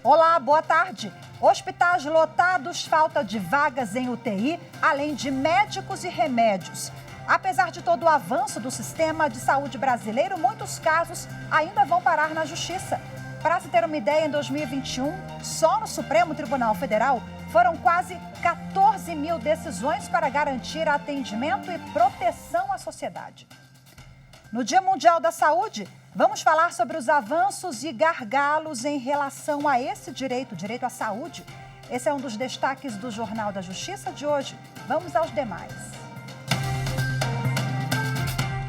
Olá, boa tarde. Hospitais lotados, falta de vagas em UTI, além de médicos e remédios. Apesar de todo o avanço do sistema de saúde brasileiro, muitos casos ainda vão parar na Justiça. Para se ter uma ideia, em 2021, só no Supremo Tribunal Federal, foram quase 14 mil decisões para garantir atendimento e proteção à sociedade. No Dia Mundial da Saúde, vamos falar sobre os avanços e gargalos em relação a esse direito à saúde. Esse é um dos destaques do Jornal da Justiça de hoje. Vamos aos demais.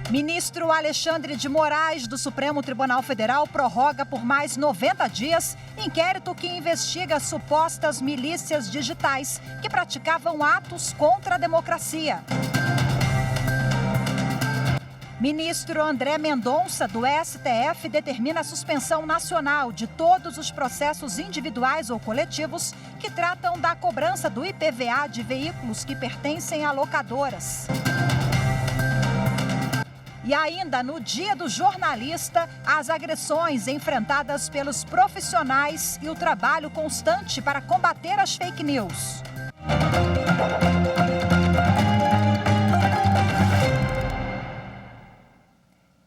Ministro Alexandre de Moraes, do Supremo Tribunal Federal, prorroga por mais 90 dias inquérito que investiga supostas milícias digitais que praticavam atos contra a democracia. Ministro André Mendonça, do STF, determina a suspensão nacional de todos os processos individuais ou coletivos que tratam da cobrança do IPVA de veículos que pertencem a locadoras. E ainda no Dia do Jornalista, as agressões enfrentadas pelos profissionais e o trabalho constante para combater as fake news.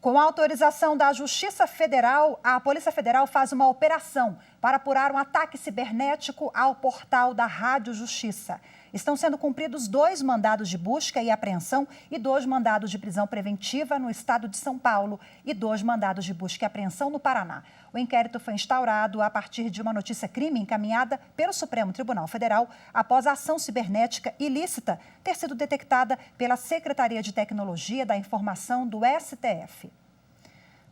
Com a autorização da Justiça Federal, a Polícia Federal faz uma operação para apurar um ataque cibernético ao portal da Rádio Justiça. Estão sendo cumpridos 2 mandados de busca e apreensão e 2 mandados de prisão preventiva no estado de São Paulo e 2 mandados de busca e apreensão no Paraná. O inquérito foi instaurado a partir de uma notícia-crime encaminhada pelo Supremo Tribunal Federal após a ação cibernética ilícita ter sido detectada pela Secretaria de Tecnologia da Informação do STF.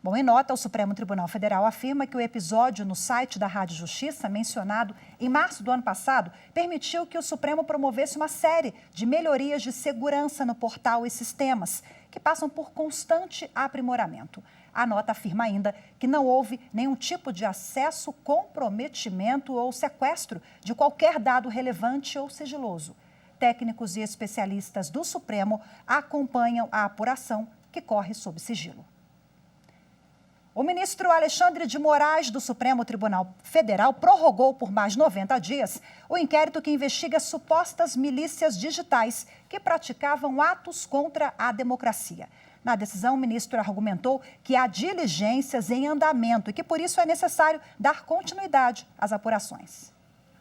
Bom, em nota, o Supremo Tribunal Federal afirma que o episódio no site da Rádio Justiça, mencionado em março do ano passado, permitiu que o Supremo promovesse uma série de melhorias de segurança no portal e sistemas, que passam por constante aprimoramento. A nota afirma ainda que não houve nenhum tipo de acesso, comprometimento ou sequestro de qualquer dado relevante ou sigiloso. Técnicos e especialistas do Supremo acompanham a apuração que corre sob sigilo. O ministro Alexandre de Moraes, do Supremo Tribunal Federal, prorrogou por mais 90 dias o inquérito que investiga supostas milícias digitais que praticavam atos contra a democracia. Na decisão, o ministro argumentou que há diligências em andamento e que, por isso, é necessário dar continuidade às apurações.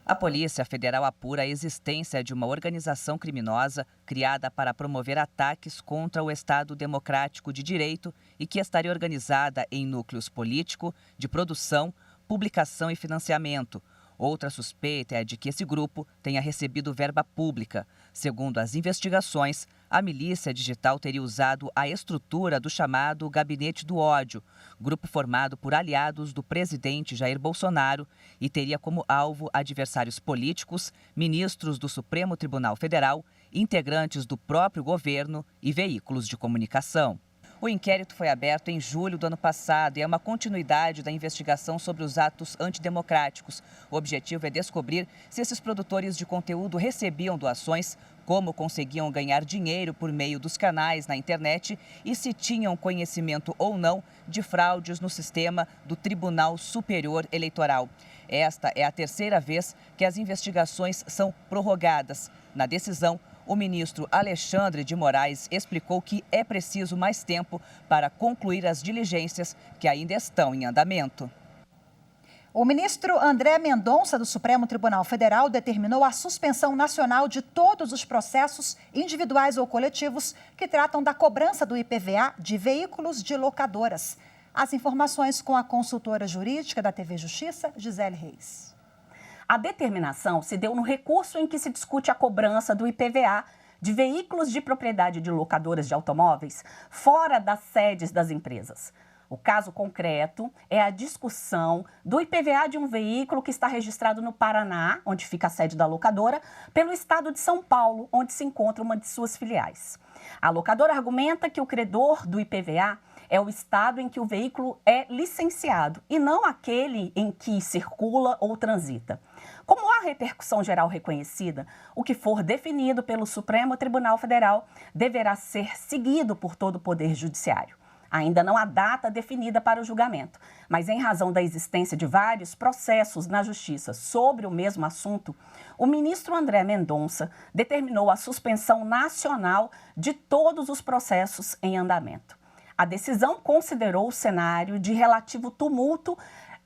A Polícia Federal apura a existência de uma organização criminosa criada para promover ataques contra o Estado Democrático de Direito e que estaria organizada em núcleos político, de produção, publicação e financiamento. Outra suspeita é de que esse grupo tenha recebido verba pública. Segundo as investigações, a milícia digital teria usado a estrutura do chamado Gabinete do Ódio, grupo formado por aliados do presidente Jair Bolsonaro, e teria como alvo adversários políticos, ministros do Supremo Tribunal Federal, integrantes do próprio governo e veículos de comunicação. O inquérito foi aberto em julho do ano passado e é uma continuidade da investigação sobre os atos antidemocráticos. O objetivo é descobrir se esses produtores de conteúdo recebiam doações, como conseguiam ganhar dinheiro por meio dos canais na internet e se tinham conhecimento ou não de fraudes no sistema do Tribunal Superior Eleitoral. Esta é a 3ª vez que as investigações são prorrogadas. Na decisão, o ministro Alexandre de Moraes explicou que é preciso mais tempo para concluir as diligências que ainda estão em andamento. O ministro André Mendonça, do Supremo Tribunal Federal, determinou a suspensão nacional de todos os processos individuais ou coletivos que tratam da cobrança do IPVA de veículos de locadoras. As informações com a consultora jurídica da TV Justiça, Gisele Reis. A determinação se deu no recurso em que se discute a cobrança do IPVA de veículos de propriedade de locadoras de automóveis fora das sedes das empresas. O caso concreto é a discussão do IPVA de um veículo que está registrado no Paraná, onde fica a sede da locadora, pelo estado de São Paulo, onde se encontra uma de suas filiais. A locadora argumenta que o credor do IPVA é o estado em que o veículo é licenciado e não aquele em que circula ou transita. Como há repercussão geral reconhecida, o que for definido pelo Supremo Tribunal Federal deverá ser seguido por todo o Poder Judiciário. Ainda não há data definida para o julgamento, mas em razão da existência de vários processos na Justiça sobre o mesmo assunto, o ministro André Mendonça determinou a suspensão nacional de todos os processos em andamento. A decisão considerou o cenário de relativo tumulto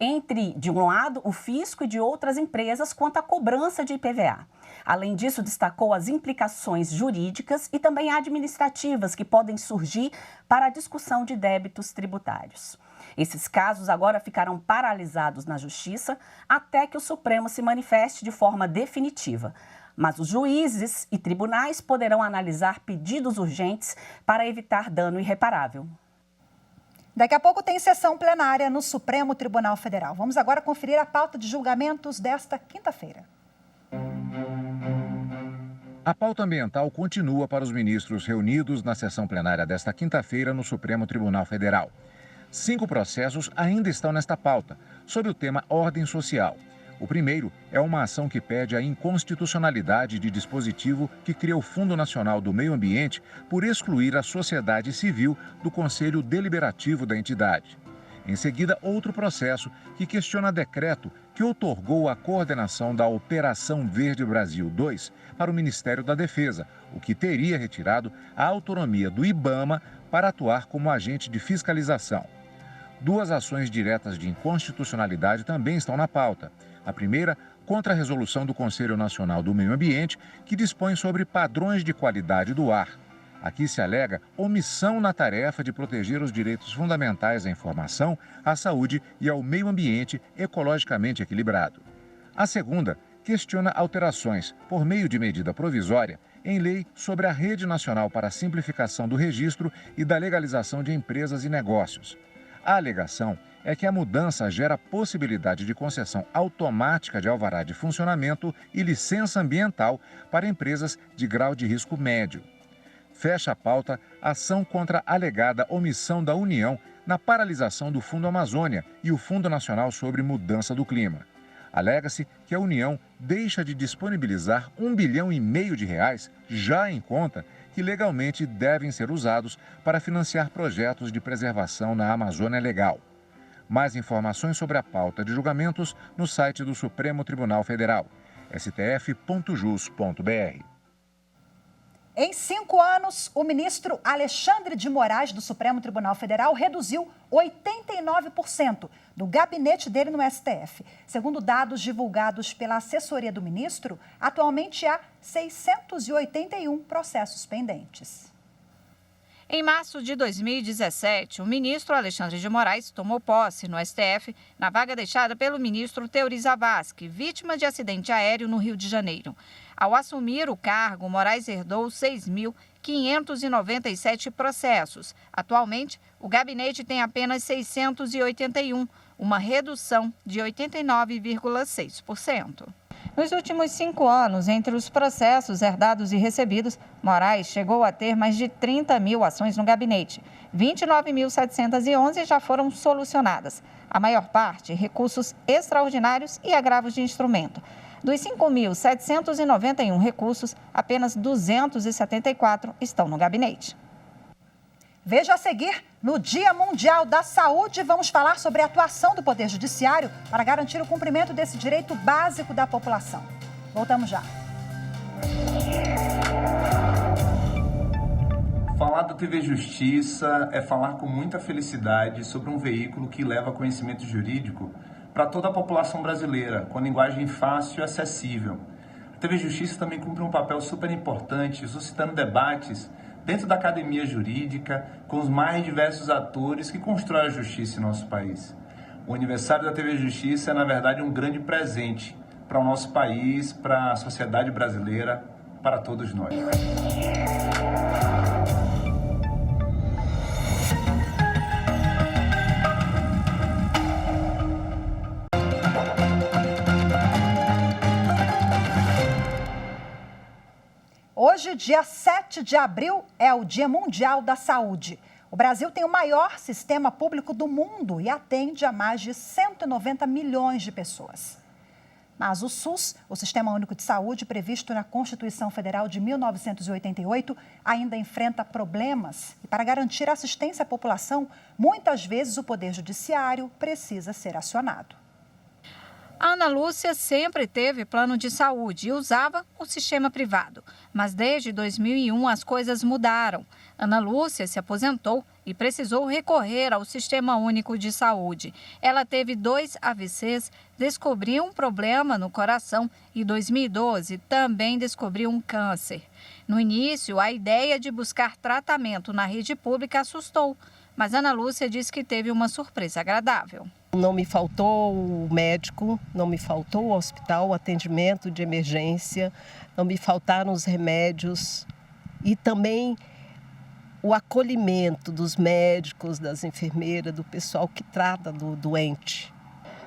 entre, de um lado, o fisco e de outras empresas quanto à cobrança de IPVA. Além disso, destacou as implicações jurídicas e também administrativas que podem surgir para a discussão de débitos tributários. Esses casos agora ficarão paralisados na Justiça até que o Supremo se manifeste de forma definitiva. Mas os juízes e tribunais poderão analisar pedidos urgentes para evitar dano irreparável. Daqui a pouco tem sessão plenária no Supremo Tribunal Federal. Vamos agora conferir a pauta de julgamentos desta quinta-feira. A pauta ambiental continua para os ministros reunidos na sessão plenária desta quinta-feira no Supremo Tribunal Federal. 5 processos ainda estão nesta pauta, sobre o tema ordem social. O primeiro é uma ação que pede a inconstitucionalidade de dispositivo que cria o Fundo Nacional do Meio Ambiente por excluir a sociedade civil do Conselho Deliberativo da entidade. Em seguida, outro processo que questiona decreto que outorgou a coordenação da Operação Verde Brasil 2 para o Ministério da Defesa, o que teria retirado a autonomia do IBAMA para atuar como agente de fiscalização. 2 ações diretas de inconstitucionalidade também estão na pauta. A primeira, contra a resolução do Conselho Nacional do Meio Ambiente, que dispõe sobre padrões de qualidade do ar. Aqui se alega omissão na tarefa de proteger os direitos fundamentais à informação, à saúde e ao meio ambiente ecologicamente equilibrado. A segunda questiona alterações, por meio de medida provisória, em lei sobre a Rede Nacional para a Simplificação do Registro e da Legalização de Empresas e Negócios. A alegação é que a mudança gera possibilidade de concessão automática de alvará de funcionamento e licença ambiental para empresas de grau de risco médio. Fecha a pauta a ação contra a alegada omissão da União na paralisação do Fundo Amazônia e o Fundo Nacional sobre Mudança do Clima. Alega-se que a União deixa de disponibilizar R$ 1,5 bilhão de reais já em conta que legalmente devem ser usados para financiar projetos de preservação na Amazônia Legal. Mais informações sobre a pauta de julgamentos no site do Supremo Tribunal Federal, stf.jus.br. Em 5 anos, o ministro Alexandre de Moraes, do Supremo Tribunal Federal, reduziu 89% do gabinete dele no STF. Segundo dados divulgados pela assessoria do ministro, atualmente há 681 processos pendentes. Em março de 2017, o ministro Alexandre de Moraes tomou posse no STF na vaga deixada pelo ministro Teori Zavascki, vítima de acidente aéreo no Rio de Janeiro. Ao assumir o cargo, Moraes herdou 6.597 processos. Atualmente, o gabinete tem apenas 681, uma redução de 89,6%. Nos últimos 5 anos, entre os processos herdados e recebidos, Moraes chegou a ter mais de 30 mil ações no gabinete. 29.711 já foram solucionadas. A maior parte, recursos extraordinários e agravos de instrumento. Dos 5.791 recursos, apenas 274 estão no gabinete. Veja a seguir, no Dia Mundial da Saúde, vamos falar sobre a atuação do Poder Judiciário para garantir o cumprimento desse direito básico da população. Voltamos já. Falar da TV Justiça é falar com muita felicidade sobre um veículo que leva conhecimento jurídico para toda a população brasileira, com linguagem fácil e acessível. A TV Justiça também cumpre um papel super importante, suscitando debates dentro da academia jurídica, com os mais diversos atores que constroem a justiça em nosso país. O aniversário da TV Justiça é, na verdade, um grande presente para o nosso país, para a sociedade brasileira, para todos nós. Hoje, dia 7 de abril, é o Dia Mundial da Saúde. O Brasil tem o maior sistema público do mundo e atende a mais de 190 milhões de pessoas. Mas o SUS, o Sistema Único de Saúde, previsto na Constituição Federal de 1988, ainda enfrenta problemas. E para garantir assistência à população, muitas vezes o Poder Judiciário precisa ser acionado. A Ana Lúcia sempre teve plano de saúde e usava o sistema privado. Mas desde 2001 as coisas mudaram. Ana Lúcia se aposentou e precisou recorrer ao Sistema Único de Saúde. Ela teve 2 AVCs, descobriu um problema no coração e em 2012 também descobriu um câncer. No início, a ideia de buscar tratamento na rede pública assustou, mas Ana Lúcia diz que teve uma surpresa agradável. Não me faltou o médico, não me faltou o hospital, o atendimento de emergência, não me faltaram os remédios e também o acolhimento dos médicos, das enfermeiras, do pessoal que trata do doente.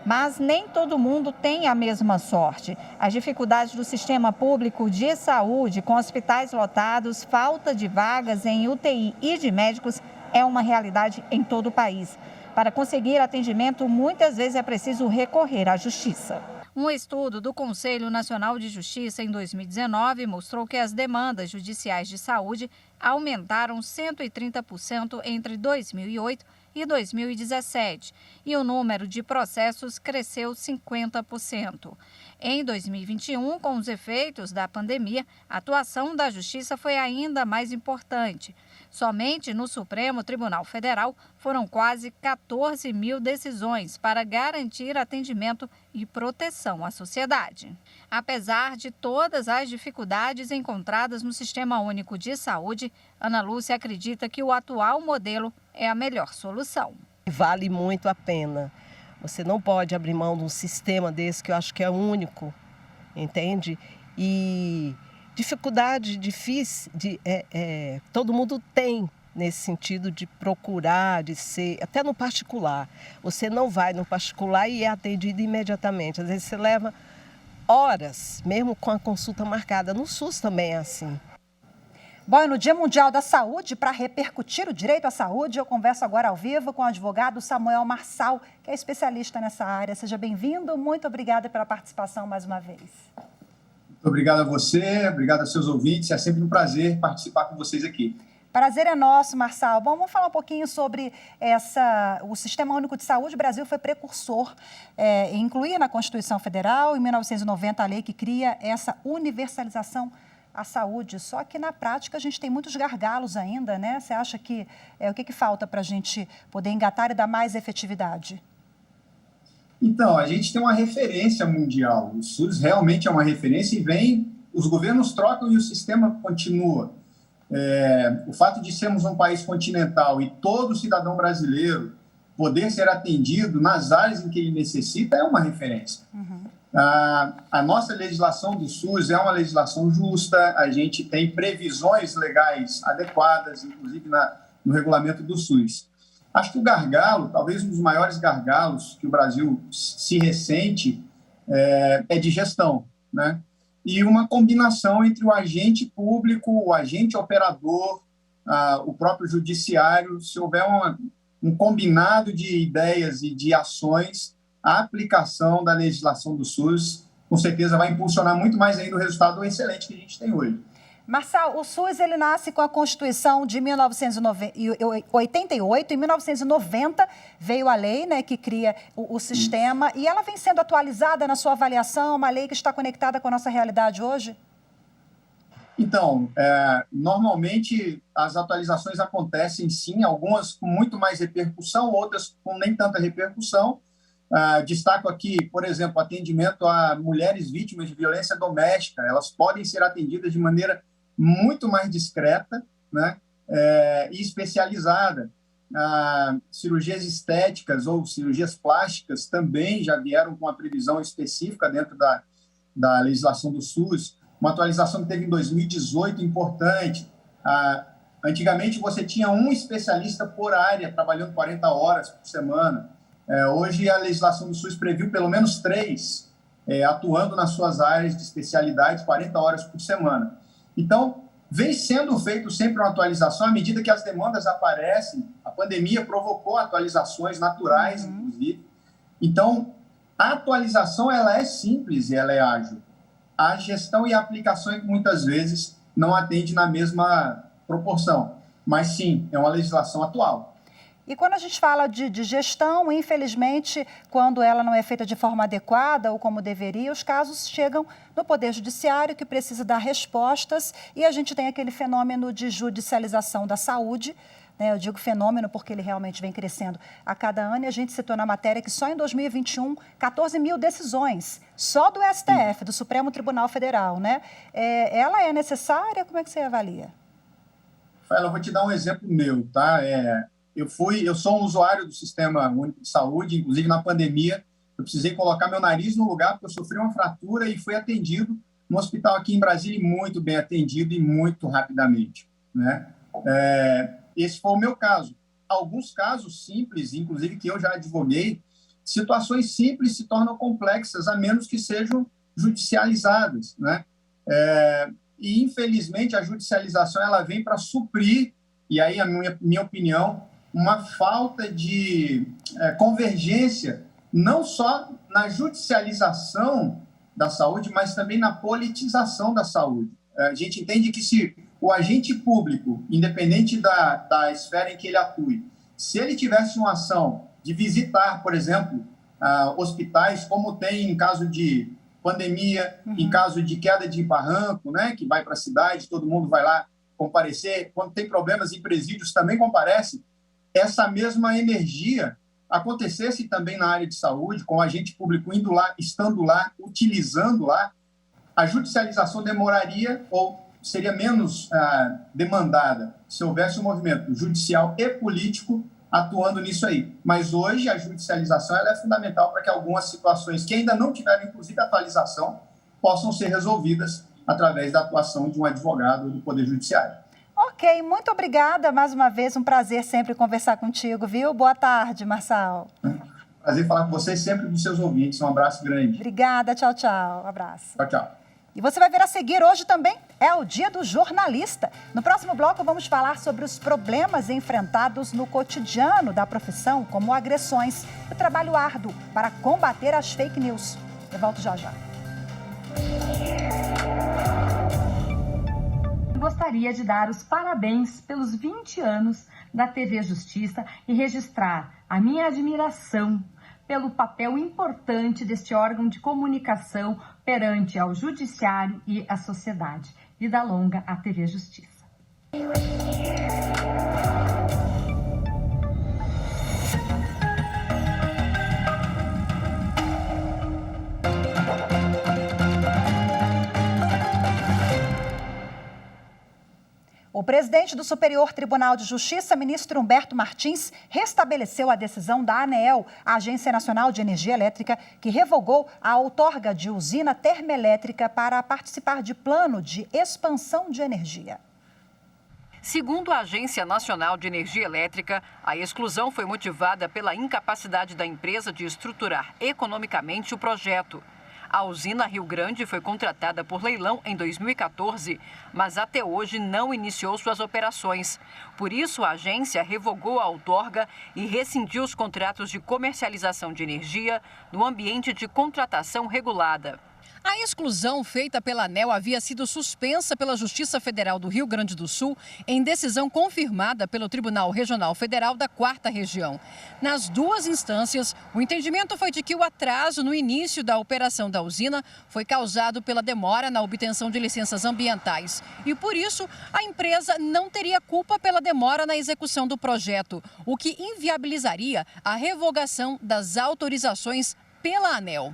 Mas nem todo mundo tem a mesma sorte. As dificuldades do sistema público de saúde, com hospitais lotados, falta de vagas em UTI e de médicos, é uma realidade em todo o país. Para conseguir atendimento, muitas vezes é preciso recorrer à justiça. Um estudo do Conselho Nacional de Justiça em 2019 mostrou que as demandas judiciais de saúde aumentaram 130% entre 2008 e 2017 e o número de processos cresceu 50%. Em 2021, com os efeitos da pandemia, a atuação da Justiça foi ainda mais importante. Somente no Supremo Tribunal Federal foram quase 14 mil decisões para garantir atendimento e proteção à sociedade. Apesar de todas as dificuldades encontradas no Sistema Único de Saúde, Ana Lúcia acredita que o atual modelo é a melhor solução. Vale muito a pena. Você não pode abrir mão de um sistema desse que eu acho que é único, entende? E dificuldade difícil, todo mundo tem nesse sentido de procurar, de ser, até no particular. Você não vai no particular e é atendido imediatamente. Às vezes você leva horas, mesmo com a consulta marcada. No SUS também é assim. Bom, e no Dia Mundial da Saúde, para repercutir o direito à saúde, eu converso agora ao vivo com o advogado Samuel Marçal, que é especialista nessa área. Seja bem-vindo, muito obrigada pela participação mais uma vez. Muito obrigado a você, obrigado aos seus ouvintes, é sempre um prazer participar com vocês aqui. Prazer é nosso, Marçal. Bom, vamos falar um pouquinho sobre o Sistema Único de Saúde. O Brasil foi precursor em incluir na Constituição Federal, em 1990, a lei que cria essa universalização à saúde. Só que, na prática, a gente tem muitos gargalos ainda, né? Você acha que o que falta para a gente poder engatar e dar mais efetividade? Então, a gente tem uma referência mundial. O SUS realmente é uma referência e os governos trocam e o sistema continua. O fato de sermos um país continental e todo cidadão brasileiro poder ser atendido nas áreas em que ele necessita é uma referência. Uhum. A nossa legislação do SUS é uma legislação justa, a gente tem previsões legais adequadas, inclusive no regulamento do SUS. Acho que o gargalo, talvez um dos maiores gargalos que o Brasil se ressente é de gestão, né? E uma combinação entre o agente público, o agente operador, o próprio judiciário. Se houver um combinado de ideias e de ações, a aplicação da legislação do SUS, com certeza, vai impulsionar muito mais ainda o resultado excelente que a gente tem hoje. Marçal, o SUS ele nasce com a Constituição de 1988. Em 1990 veio a lei, né, que cria o sistema, e ela vem sendo atualizada na sua avaliação, uma lei que está conectada com a nossa realidade hoje? Então, normalmente as atualizações acontecem sim, algumas com muito mais repercussão, outras com nem tanta repercussão. Destaco aqui, por exemplo, atendimento a mulheres vítimas de violência doméstica. Elas podem ser atendidas de maneira muito mais discreta, né, e especializada. Cirurgias estéticas ou cirurgias plásticas também já vieram com uma previsão específica dentro da legislação do SUS. Uma atualização que teve em 2018, importante. Antigamente, você tinha um especialista por área, trabalhando 40 horas por semana. Hoje, a legislação do SUS previu pelo menos 3, atuando nas suas áreas de especialidade, 40 horas por semana. Então, vem sendo feito sempre uma atualização à medida que as demandas aparecem. A pandemia provocou atualizações naturais, inclusive. Então, A atualização ela é simples e ela é ágil. A gestão e a aplicação é que muitas vezes não atende na mesma proporção. Mas sim, é uma legislação atual. E quando a gente fala de gestão, infelizmente, quando ela não é feita de forma adequada ou como deveria, os casos chegam no Poder Judiciário, que precisa dar respostas, e a gente tem aquele fenômeno de judicialização da saúde. Eu digo fenômeno porque ele realmente vem crescendo a cada ano, e a gente citou na matéria que só em 2021, 14 mil decisões, só do STF, do Supremo Tribunal Federal, né? Ela é necessária? Como é que você avalia? Rafaela, eu vou te dar um exemplo meu, tá? Eu sou um usuário do Sistema Único de Saúde, inclusive na pandemia, eu precisei colocar meu nariz no lugar porque eu sofri uma fratura e fui atendido no hospital aqui em Brasília, muito bem atendido e muito rapidamente, né? Esse foi o meu caso. Alguns casos simples, inclusive que eu já advoguei, situações simples se tornam complexas, a menos que sejam judicializadas, né? E, infelizmente, a judicialização ela vem para suprir, e aí a minha opinião, uma falta de convergência, não só na judicialização da saúde, mas também na politização da saúde. A gente entende que se o agente público, independente da esfera em que ele atue, se ele tivesse uma ação de visitar, por exemplo, hospitais, como tem em caso de pandemia, em caso de queda de barranco, né, que vai para a cidade, todo mundo vai lá comparecer, quando tem problemas em presídios também comparece, essa mesma energia acontecesse também na área de saúde, com o agente público indo lá, estando lá, utilizando lá, a judicialização demoraria ou seria menos demandada se houvesse um movimento judicial e político atuando nisso aí. Mas hoje a judicialização ela é fundamental para que algumas situações que ainda não tiveram, inclusive, atualização, possam ser resolvidas através da atuação de um advogado do Poder Judiciário. Ok, muito obrigada mais uma vez, um prazer sempre conversar contigo, viu? Boa tarde, Marçal. Prazer falar com vocês sempre dos seus ouvintes, um abraço grande. Obrigada, tchau, tchau, um abraço. Tchau, tchau. E você vai ver a seguir, hoje também é o Dia do Jornalista. No próximo bloco vamos falar sobre os problemas enfrentados no cotidiano da profissão, como agressões e o trabalho árduo para combater as fake news. Eu volto já já. Gostaria de dar os parabéns pelos 20 anos da TV Justiça e registrar a minha admiração pelo papel importante deste órgão de comunicação perante ao judiciário e à sociedade. Vida longa à TV Justiça. O presidente do Superior Tribunal de Justiça, ministro Humberto Martins, restabeleceu a decisão da ANEEL, a Agência Nacional de Energia Elétrica, que revogou a outorga de usina termoelétrica para participar de plano de expansão de energia. Segundo a Agência Nacional de Energia Elétrica, a exclusão foi motivada pela incapacidade da empresa de estruturar economicamente o projeto. A usina Rio Grande foi contratada por leilão em 2014, mas até hoje não iniciou suas operações. Por isso, a agência revogou a outorga e rescindiu os contratos de comercialização de energia no ambiente de contratação regulada. A exclusão feita pela ANEEL havia sido suspensa pela Justiça Federal do Rio Grande do Sul em decisão confirmada pelo Tribunal Regional Federal da 4ª Região. Nas duas instâncias, o entendimento foi de que o atraso no início da operação da usina foi causado pela demora na obtenção de licenças ambientais. E, por isso, a empresa não teria culpa pela demora na execução do projeto, o que inviabilizaria a revogação das autorizações pela ANEEL.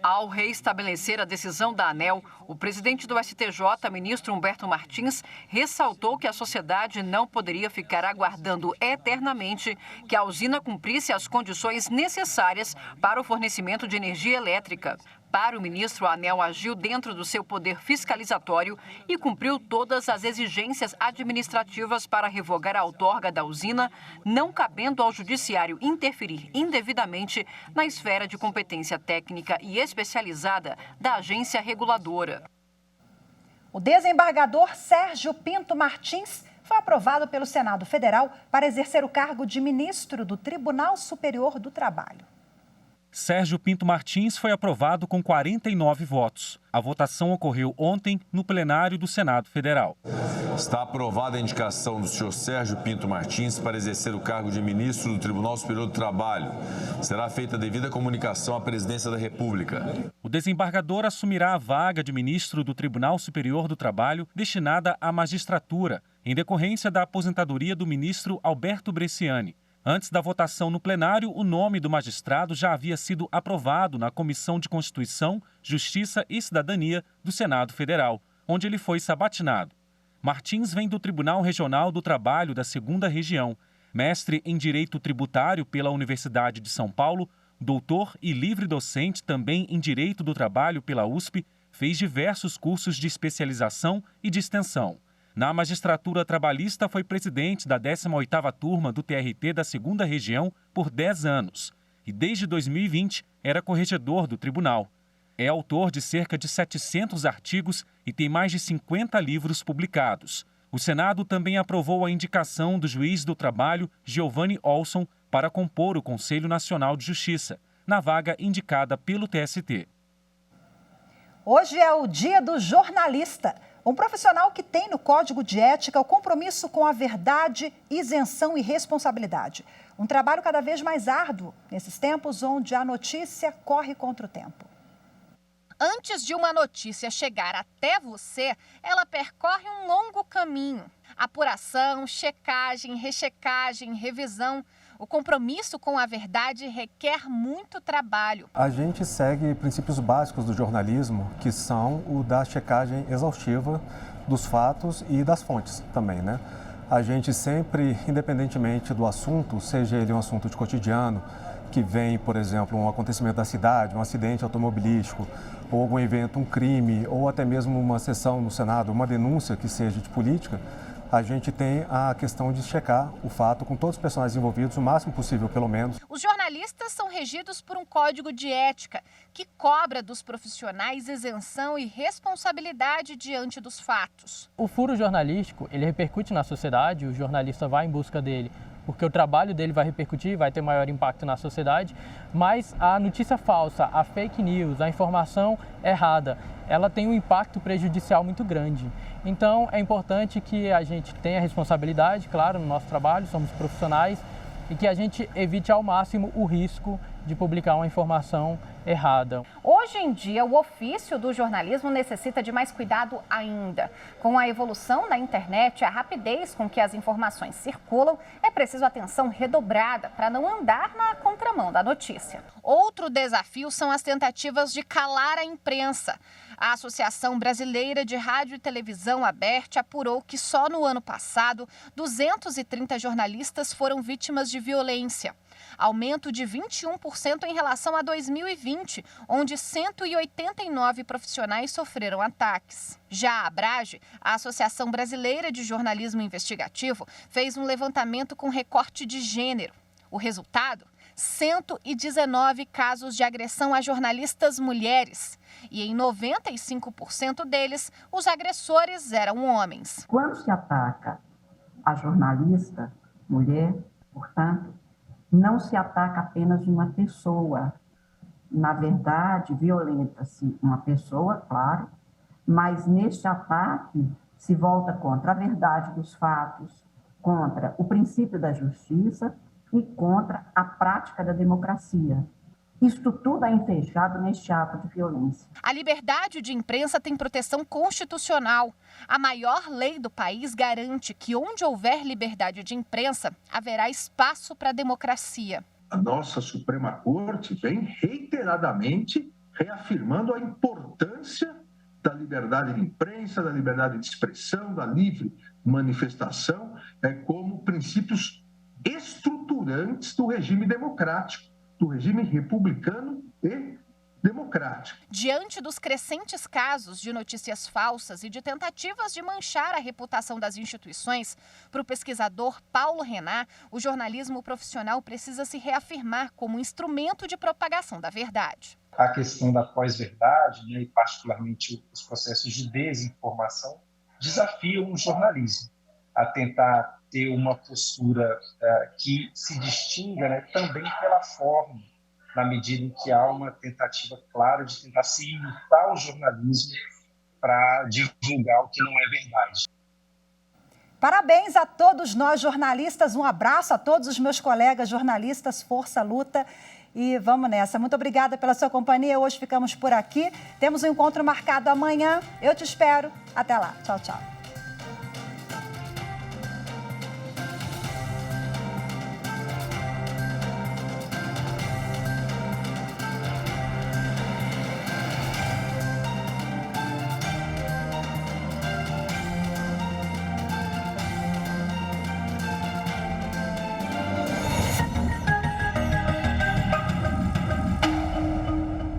Ao reestabelecer a decisão da ANEEL, o presidente do STJ, ministro Humberto Martins, ressaltou que a sociedade não poderia ficar aguardando eternamente que a usina cumprisse as condições necessárias para o fornecimento de energia elétrica. Para o ministro, a ANEEL agiu dentro do seu poder fiscalizatório e cumpriu todas as exigências administrativas para revogar a outorga da usina, não cabendo ao judiciário interferir indevidamente na esfera de competência técnica e especializada da agência reguladora. O desembargador Sérgio Pinto Martins foi aprovado pelo Senado Federal para exercer o cargo de ministro do Tribunal Superior do Trabalho. Sérgio Pinto Martins foi aprovado com 49 votos. A votação ocorreu ontem no plenário do Senado Federal. Está aprovada a indicação do senhor Sérgio Pinto Martins para exercer o cargo de ministro do Tribunal Superior do Trabalho. Será feita a devida comunicação à Presidência da República. O desembargador assumirá a vaga de ministro do Tribunal Superior do Trabalho destinada à magistratura, em decorrência da aposentadoria do ministro Alberto Bresciani. Antes da votação no plenário, o nome do magistrado já havia sido aprovado na Comissão de Constituição, Justiça e Cidadania do Senado Federal, onde ele foi sabatinado. Martins vem do Tribunal Regional do Trabalho da 2ª Região, mestre em Direito Tributário pela Universidade de São Paulo, doutor e livre docente também em Direito do Trabalho pela USP, fez diversos cursos de especialização e de extensão. Na magistratura trabalhista, foi presidente da 18ª turma do TRT da 2ª Região por 10 anos e, desde 2020, era corregedor do tribunal. É autor de cerca de 700 artigos e tem mais de 50 livros publicados. O Senado também aprovou a indicação do juiz do trabalho, Giovanni Olson, para compor o Conselho Nacional de Justiça, na vaga indicada pelo TST. Hoje é o Dia do Jornalista. Um profissional que tem no Código de Ética o compromisso com a verdade, isenção e responsabilidade. Um trabalho cada vez mais árduo nesses tempos onde a notícia corre contra o tempo. Antes de uma notícia chegar até você, ela percorre um longo caminho. Apuração, checagem, rechecagem, revisão. O compromisso com a verdade requer muito trabalho. A gente segue princípios básicos do jornalismo, que são o da checagem exaustiva dos fatos e das fontes também, né? A gente sempre, independentemente do assunto, seja ele um assunto de cotidiano, que vem, por exemplo, um acontecimento da cidade, um acidente automobilístico, ou algum evento, um crime, ou até mesmo uma sessão no Senado, uma denúncia que seja de política, a gente tem a questão de checar o fato com todos os personagens envolvidos, o máximo possível, pelo menos. Os jornalistas são regidos por um código de ética que cobra dos profissionais isenção e responsabilidade diante dos fatos. O furo jornalístico, ele repercute na sociedade, o jornalista vai em busca dele, porque o trabalho dele vai repercutir, vai ter maior impacto na sociedade, mas a notícia falsa, a fake news, a informação errada, ela tem um impacto prejudicial muito grande. Então, é importante que a gente tenha responsabilidade, claro, no nosso trabalho, somos profissionais, e que a gente evite ao máximo o risco de publicar uma informação errada. Hoje em dia, o ofício do jornalismo necessita de mais cuidado ainda. Com a evolução da internet e a rapidez com que as informações circulam, é preciso atenção redobrada para não andar na contramão da notícia. Outro desafio são as tentativas de calar a imprensa. A Associação Brasileira de Rádio e Televisão, ABERT, apurou que só no ano passado, 230 jornalistas foram vítimas de violência. Aumento de 21% em relação a 2020, onde 189 profissionais sofreram ataques. Já a Abrage, a Associação Brasileira de Jornalismo Investigativo, fez um levantamento com recorte de gênero. O resultado? 119 casos de agressão a jornalistas mulheres. E em 95% deles, os agressores eram homens. Quando se ataca a jornalista, mulher, portanto, não se ataca apenas uma pessoa. Na verdade, violenta-se uma pessoa, claro, mas neste ataque se volta contra a verdade dos fatos, contra o princípio da justiça e contra a prática da democracia. Isto tudo é enfechado neste ato de violência. A liberdade de imprensa tem proteção constitucional. A maior lei do país garante que onde houver liberdade de imprensa, haverá espaço para a democracia. A nossa Suprema Corte vem reiteradamente reafirmando a importância da liberdade de imprensa, da liberdade de expressão, da livre manifestação, como princípios estruturantes do regime democrático, do regime republicano e democrático. Diante dos crescentes casos de notícias falsas e de tentativas de manchar a reputação das instituições, para o pesquisador Paulo Renat, o jornalismo profissional precisa se reafirmar como instrumento de propagação da verdade. A questão da pós-verdade, né, e particularmente os processos de desinformação, desafiam o jornalismo a tentar ter uma postura que se distinga, né, também pela forma na medida em que há uma tentativa clara de tentar se imitar o jornalismo para divulgar o que não é verdade. Parabéns a todos nós jornalistas, um abraço a todos os meus colegas jornalistas, força, luta e vamos nessa. Muito obrigada pela sua companhia, hoje ficamos por aqui, temos um encontro marcado amanhã, eu te espero, até lá, tchau, tchau.